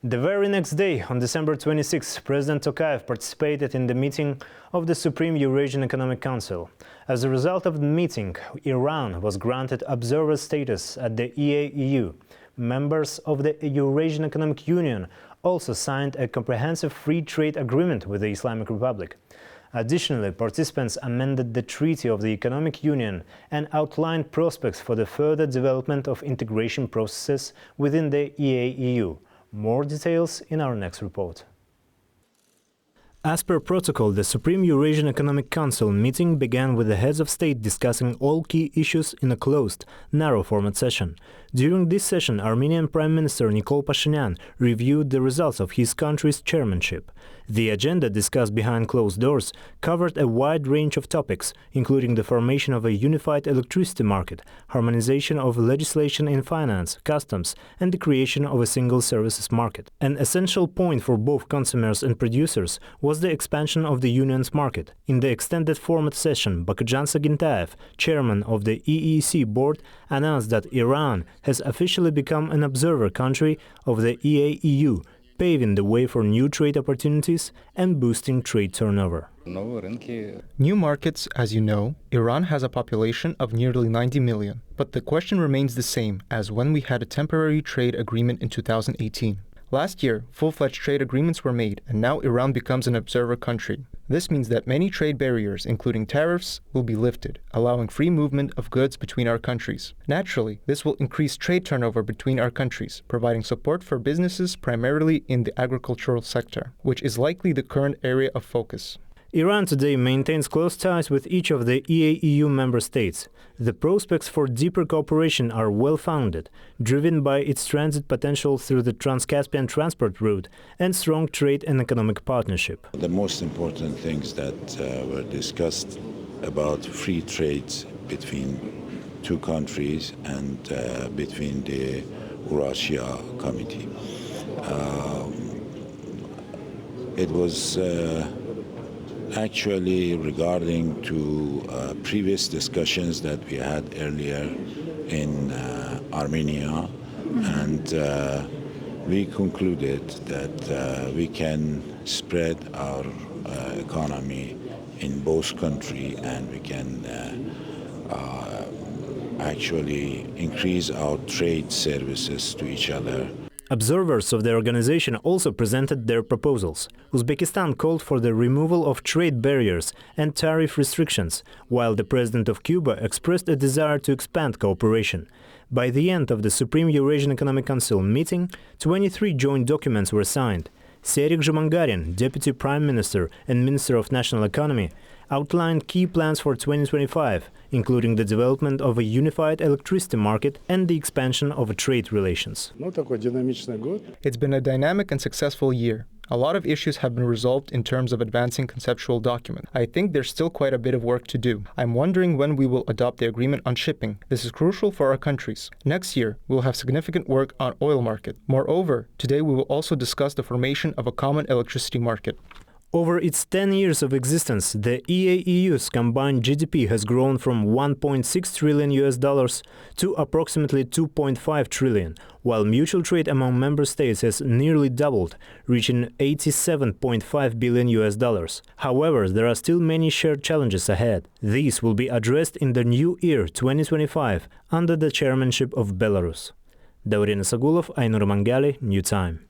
The very next day, on December 26, President Tokayev participated in the meeting of the Supreme Eurasian Economic Council. As a result of the meeting, Iran was granted observer status at the EAEU. Members of the Eurasian Economic Union also signed a comprehensive free trade agreement with the Islamic Republic. Additionally, participants amended the Treaty of the Economic Union and outlined prospects for the further development of integration processes within the EAEU. More details in our next report. As per protocol, the Supreme Eurasian Economic Council meeting began with the heads of state discussing all key issues in a closed, narrow-format session. During this session, Armenian Prime Minister Nikol Pashinyan reviewed the results of his country's chairmanship. The agenda discussed behind closed doors covered a wide range of topics, including the formation of a unified electricity market, harmonization of legislation in finance, customs, and the creation of a single services market. An essential point for both consumers and producers was the expansion of the union's market. In the extended format session, Bakujan Sagintayev, chairman of the EEC board, announced that Iran has officially become an observer country of the EAEU, paving the way for new trade opportunities and boosting trade turnover. New markets, as you know, Iran has a population of nearly 90 million. But the question remains the same as when we had a temporary trade agreement in 2018. Last year, full-fledged trade agreements were made, and now Iran becomes an observer country. This means that many trade barriers, including tariffs, will be lifted, allowing free movement of goods between our countries. Naturally, this will increase trade turnover between our countries, providing support for businesses primarily in the agricultural sector, which is likely the current area of focus. Iran today maintains close ties with each of the EAEU member states. The prospects for deeper cooperation are well-founded, driven by its transit potential through the Trans-Caspian transport route and strong trade and economic partnership. The most important things that were discussed about free trade between two countries and between the Eurasian Committee. It was actually regarding to previous discussions that we had earlier in Armenia, and we concluded that we can spread our economy in both countries, and we can actually increase our trade services to each other. Observers of the organization also presented their proposals. Uzbekistan called for the removal of trade barriers and tariff restrictions, while the president of Cuba expressed a desire to expand cooperation. By the end of the Supreme Eurasian Economic Council meeting, 23 joint documents were signed. Serik Zhamangarin, Deputy Prime Minister and Minister of National Economy, outlined key plans for 2025, including the development of a unified electricity market and the expansion of trade relations. It's been a dynamic and successful year. A lot of issues have been resolved in terms of advancing conceptual documents. I think there's still quite a bit of work to do. I'm wondering when we will adopt the agreement on shipping. This is crucial for our countries. Next year, we'll have significant work on oil market. Moreover, today we will also discuss the formation of a common electricity market. Over its 10 years of existence, the EAEU's combined GDP has grown from $1.6 trillion to approximately $2.5 trillion, while mutual trade among member states has nearly doubled, reaching $87.5 billion. However, there are still many shared challenges ahead. These will be addressed in the new year 2025 under the chairmanship of Belarus. Daurina Sagulov, Ainur Mangali, New Time.